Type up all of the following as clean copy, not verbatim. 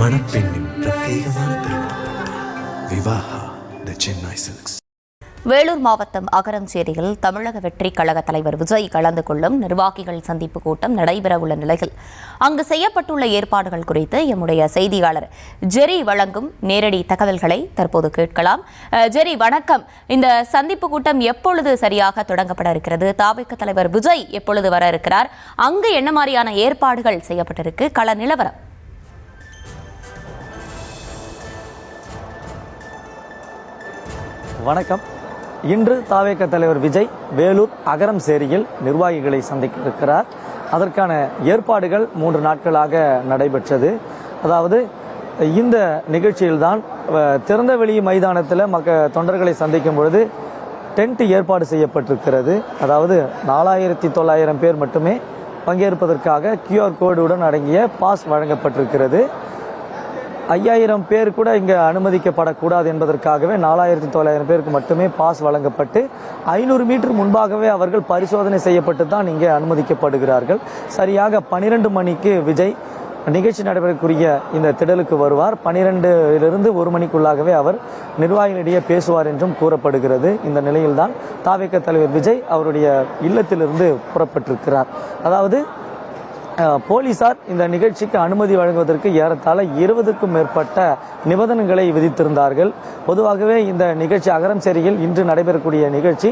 மணப்பெண்ணின் பிரத்யேகமான திருமணம் விவாஹா தி சென்னை சில்க்ஸ். வேலூர் மாவட்டம் அகரம்சேரியில் தமிழக வெற்றி கழக தலைவர் விஜய் கலந்து கொள்ளும் நிர்வாகிகள் சந்திப்பு கூட்டம் நடைபெறவுள்ள நிலையில் அங்கு செய்யப்பட்டுள்ள ஏற்பாடுகள் குறித்து எம்முடைய செய்தியாளர் ஜெரி வழங்கும் நேரடி தகவல்களை தற்போது கேட்கலாம். ஜெரி, வணக்கம். இந்த சந்திப்பு கூட்டம் எப்பொழுது சரியாக தொடங்கப்பட இருக்கிறது? தாவேக தலைவர் விஜய் எப்பொழுது வர இருக்கிறார்? அங்கு என்ன மாதிரியான ஏற்பாடுகள் செய்யப்பட்டிருக்கு? கள நிலவரம். வணக்கம். இன்று தாவேக தலைவர் விஜய் வேலூர் அகரம்சேரியில் நிர்வாகிகளை சந்திக்க இருக்கிறார். அதற்கான ஏற்பாடுகள் 3 நாட்களாக நடைபெற்றது. அதாவது இந்த நிகழ்ச்சியில்தான் திறந்தவெளி மைதானத்தில் தொண்டர்களை சந்திக்கும் பொழுது டென்ட் ஏற்பாடு செய்யப்பட்டிருக்கிறது. அதாவது 4900 பேர் மட்டுமே பங்கேற்பதற்காக QR கோடுடன் அடங்கிய பாஸ் வழங்கப்பட்டிருக்கிறது. 5000 பேர் கூட இங்கே அனுமதிக்கப்படக்கூடாது என்பதற்காகவே 4900 பேருக்கு மட்டுமே பாஸ் வழங்கப்பட்டு 500 மீட்டர் முன்பாகவே அவர்கள் பரிசோதனை செய்யப்பட்டு தான் இங்கே அனுமதிக்கப்படுகிறார்கள். சரியாக 12 மணிக்கு விஜய் நிகழ்ச்சி நடைபெறக்கூடிய இந்த திடலுக்கு வருவார். 12லிருந்து 1 மணிக்குள்ளாகவே அவர் நிர்வாகிகளிடையே பேசுவார் என்றும் கூறப்படுகிறது. இந்த நிலையில்தான் தாவேக தலைவர் விஜய் அவருடைய இல்லத்திலிருந்து புறப்பட்டிருக்கிறார். அதாவது போலீசார் இந்த நிகழ்ச்சிக்கு அனுமதி வழங்குவதற்கு ஏறத்தாழ 20க்கும் மேற்பட்ட நிபந்தனைகளை விதித்திருந்தார்கள். பொதுவாகவே இந்த நிகழ்ச்சி அகரம்சேரியில் இன்று நடைபெறக்கூடிய நிகழ்ச்சி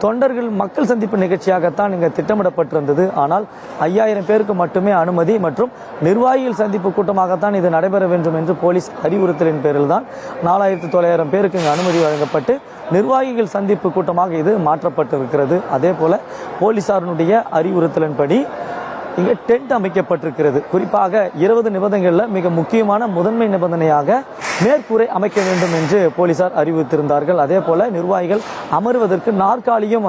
தொண்டர்கள் மக்கள் சந்திப்பு நிகழ்ச்சியாகத்தான் இங்கு திட்டமிடப்பட்டிருந்தது. ஆனால் 5000 பேருக்கு மட்டுமே அனுமதி மற்றும் நிர்வாகிகள் சந்திப்பு கூட்டமாகத்தான் இது நடைபெற வேண்டும் என்று போலீஸ் அறிவுறுத்தலின் பேரில் தான் 4900 பேருக்கு இங்கு அனுமதி வழங்கப்பட்டு நிர்வாகிகள் சந்திப்பு கூட்டமாக இது மாற்றப்பட்டிருக்கிறது. அதே போல போலீசாருடைய அறிவுறுத்தலின்படி இங்கே டென்ட் அமைக்கப்பட்டிருக்கிறது. குறிப்பாக 20 நிபந்தனைகளில் மிக முக்கியமான முதன்மை நிபந்தனையாக மேற்கூரை அமைக்க வேண்டும் என்று போலீசார் அறிவித்திருந்தார்கள். அதே போல நிர்வாகிகள் அமர்வதற்கு நாற்காலியும்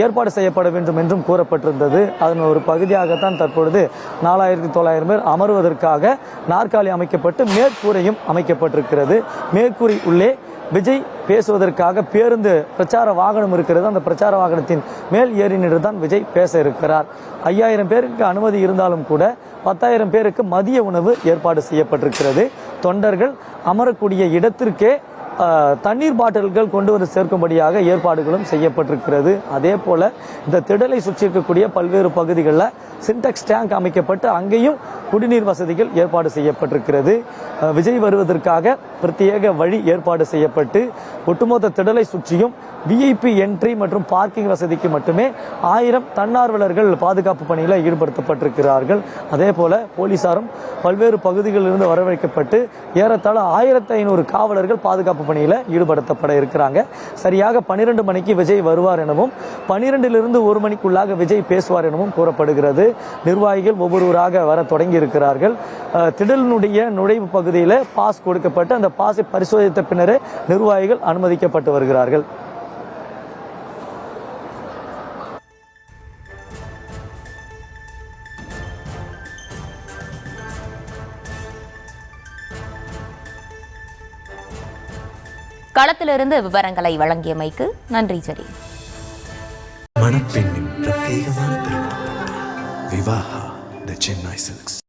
ஏற்பாடு செய்யப்பட வேண்டும் என்றும் கூறப்பட்டிருந்தது. அதன் ஒரு பகுதியாகத்தான் தற்பொழுது 4900 பேர் அமர்வதற்காக நாற்காலி அமைக்கப்பட்டு மேற்கூரையும் அமைக்கப்பட்டிருக்கிறது. மேற்கூரை உள்ளே விஜய் பேசுவதற்காக பேருந்து பிரச்சார வாகனம் இருக்கிறது. அந்த பிரச்சார வாகனத்தின் மேல் ஏறி நின்று தான் விஜய் பேச இருக்கிறார். 5000 பேருக்கு அனுமதி இருந்தாலும் கூட 10,000 பேருக்கு மதிய உணவு ஏற்பாடு செய்யப்பட்டிருக்கிறது. தொண்டர்கள் அமரக்கூடிய இடத்திற்கே தண்ணீர் பாட்டில்கள் கொண்டு வந்து சேர்க்கும்படியாக ஏற்பாடுகளும் செய்யப்பட்டிருக்கிறது. அதே போல இந்த திடலை சுற்றி இருக்கக்கூடிய பல்வேறு பகுதிகளில் சின்டெக்ஸ் டேங்க் அமைக்கப்பட்டு அங்கேயும் குடிநீர் வசதிகள் ஏற்பாடு செய்யப்பட்டிருக்கிறது. விஜய் வருவதற்காக பிரத்யேக வழி ஏற்பாடு செய்யப்பட்டு ஒட்டுமொத்த திடலை சுற்றியும் VIP என்ட்ரி மற்றும் பார்க்கிங் வசதிக்கு மட்டுமே 1000 தன்னார்வலர்கள் பாதுகாப்பு பணியில் ஈடுபடுத்தப்பட்டிருக்கிறார்கள். அதே போல போலீசாரும் பல்வேறு பகுதிகளிலிருந்து வரவழைக்கப்பட்டு ஏறத்தாழ 1500 காவலர்கள் பாதுகாப்பு பணியில் ஈடுபடுத்தப்பட இருக்கிறாங்க. சரியாக 12 மணிக்கு விஜய் வருவார் எனவும் 12லிருந்து 1 மணிக்குள்ளாக விஜய் பேசுவார் எனவும் கூறப்படுகிறது. நிர்வாகிகள் ஒவ்வொருவராக வர தொடங்கி இருக்கிறார்கள். திடலினுடைய நுழைவு பகுதியில் பாஸ் கொடுக்கப்பட்டு அந்த பாஸை பரிசோதித்த பின்னரே நிர்வாகிகள் அனுமதிக்கப்பட்டு வருகிறார்கள். களத்திலிருந்து விவரங்களை வழங்கியமைக்கு நன்றி ஜெரி. மணப்பெண்ணின் பிரத்யேகமான திருமணம் விவாஹா தி சென்னை சில்க்ஸ்.